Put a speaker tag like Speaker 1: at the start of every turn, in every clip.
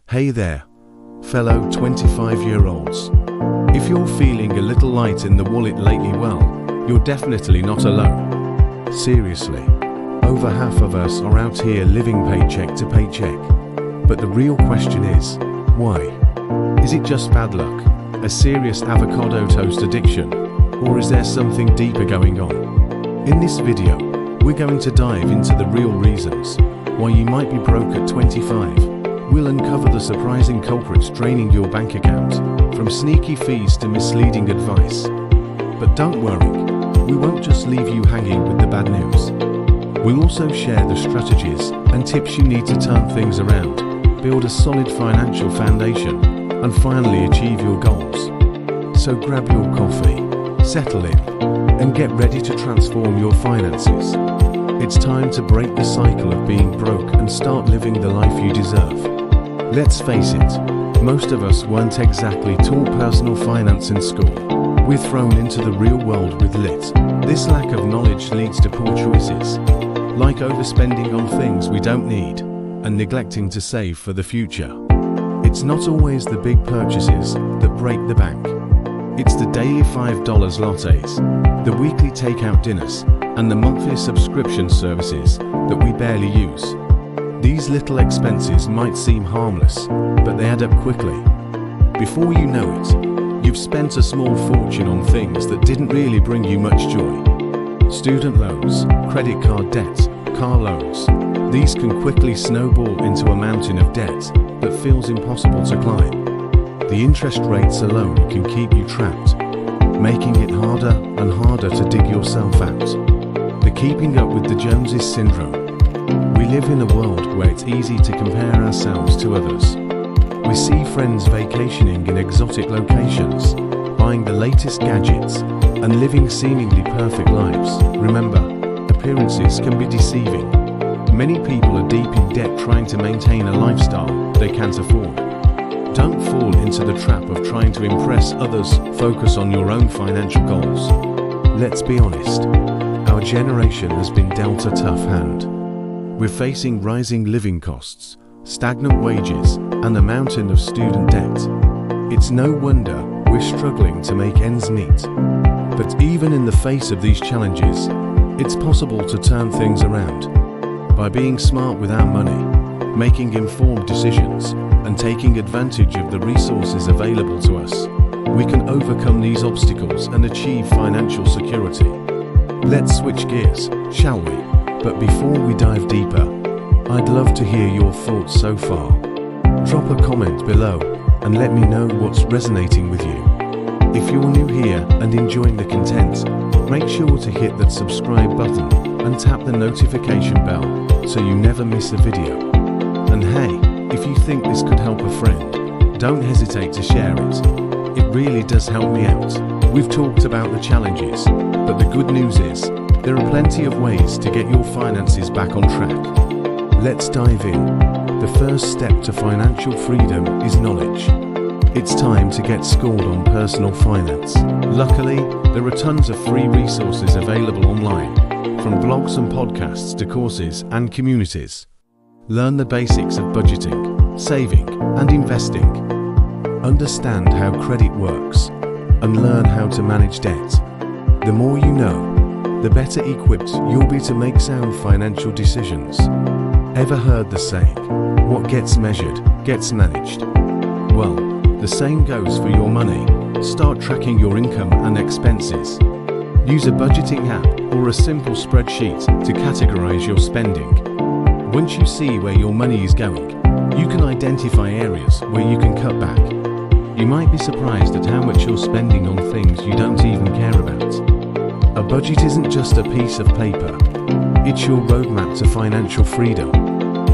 Speaker 1: Hey there, fellow 25-year-olds. If you're feeling a little light in the wallet lately, well, you're definitely not alone. Seriously, over half of us are out here living paycheck to paycheck. But the real question is, why? Is it just bad luck, a serious avocado toast addiction, or is there something deeper going on? In this video, we're going to dive into the real reasons why you might be broke at 25. We'll uncover the surprising culprits draining your bank account, from sneaky fees to misleading advice. But don't worry, we won't just leave you hanging with the bad news. We'll also share the strategies and tips you need to turn things around, build a solid financial foundation, and finally achieve your goals. So grab your coffee, settle in, and get ready to transform your finances. It's time to break the cycle of being broke and start living the life you deserve. Let's face it, most of us weren't exactly taught personal finance in school. We're thrown into the real world with lit. This lack of knowledge leads to poor choices, like overspending on things we don't need and neglecting to save for the future. It's not always the big purchases that break the bank. It's the daily $5 lattes, the weekly takeout dinners, and the monthly subscription services that we barely use. These little expenses might seem harmless, but they add up quickly. Before you know it, you've spent a small fortune on things that didn't really bring you much joy. Student loans, credit card debt, car loans. These can quickly snowball into a mountain of debt that feels impossible to climb. The interest rates alone can keep you trapped, making it harder and harder to dig yourself out. The keeping up with the Joneses syndrome. We live in a world where it's easy to compare ourselves to others. We see friends vacationing in exotic locations, buying the latest gadgets, and living seemingly perfect lives. Remember, appearances can be deceiving. Many people are deep in debt trying to maintain a lifestyle they can't afford. Don't fall into the trap of trying to impress others. Focus on your own financial goals. Let's be honest, our generation has been dealt a tough hand. We're facing rising living costs, stagnant wages, and a mountain of student debt. It's no wonder we're struggling to make ends meet. But even in the face of these challenges, it's possible to turn things around. By being smart with our money, making informed decisions, and taking advantage of the resources available to us, we can overcome these obstacles and achieve financial security. Let's switch gears, shall we? But before we dive deeper, I'd love to hear your thoughts so far. Drop a comment below and let me know what's resonating with you. If you're new here and enjoying the content, make sure to hit that subscribe button and tap the notification bell so you never miss a video. And hey, if you think this could help a friend, don't hesitate to share it. It really does help me out. We've talked about the challenges, but the good news is, there are plenty of ways to get your finances back on track. Let's dive in. The first step to financial freedom is knowledge. It's time to get schooled on personal finance. Luckily, there are tons of free resources available online, from blogs and podcasts to courses and communities. Learn the basics of budgeting, saving, and investing. Understand how credit works, and learn how to manage debt. The more you know, the better equipped you'll be to make sound financial decisions. Ever heard the saying, what gets measured, gets managed? Well, the same goes for your money. Start tracking your income and expenses. Use a budgeting app or a simple spreadsheet to categorize your spending. Once you see where your money is going, you can identify areas where you can cut back. You might be surprised at how much you're spending on things you don't even care about. A budget isn't just a piece of paper. It's your roadmap to financial freedom.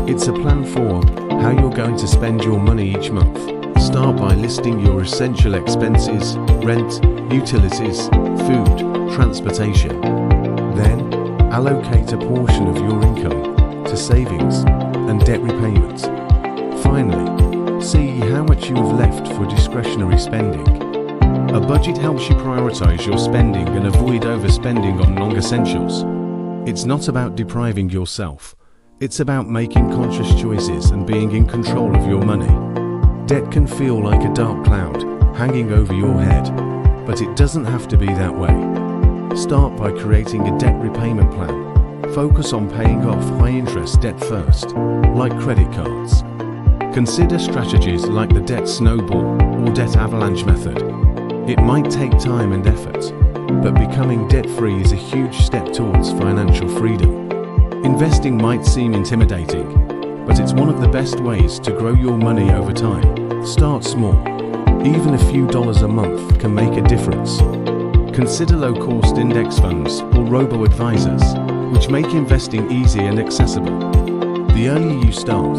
Speaker 1: It's a plan for how you're going to spend your money each month. Start by listing your essential expenses, rent, utilities, food, transportation. Then, allocate a portion of your income to savings and debt repayment. Finally, see how much you have left for discretionary spending. A budget helps you prioritize your spending and avoid overspending on non-essentials. It's not about depriving yourself. It's about making conscious choices and being in control of your money. Debt can feel like a dark cloud hanging over your head, but it doesn't have to be that way. Start by creating a debt repayment plan. Focus on paying off high-interest debt first, like credit cards. Consider strategies like the debt snowball or debt avalanche method. It might take time and effort, but becoming debt-free is a huge step towards financial freedom. Investing might seem intimidating, but it's one of the best ways to grow your money over time. Start small. Even a few dollars a month can make a difference. Consider low-cost index funds or robo-advisors, which make investing easy and accessible. The earlier you start,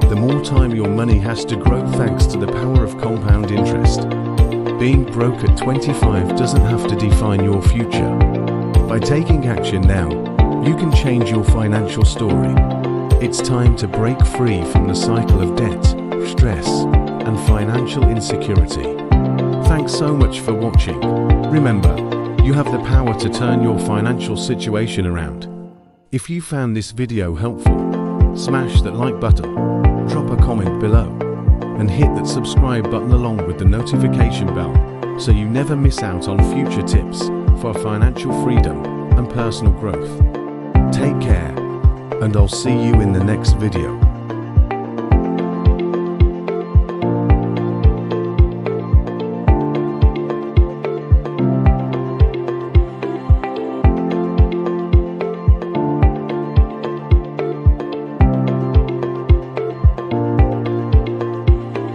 Speaker 1: the more time your money has to grow thanks to the power of compound interest. Being broke at 25 doesn't have to define your future. By taking action now, you can change your financial story. It's time to break free from the cycle of debt, stress, and financial insecurity. Thanks so much for watching. Remember, you have the power to turn your financial situation around. If you found this video helpful, smash that like button, drop a comment below, and hit that subscribe button along with the notification bell so you never miss out on future tips for financial freedom and personal growth. Take care, and I'll see you in the next video.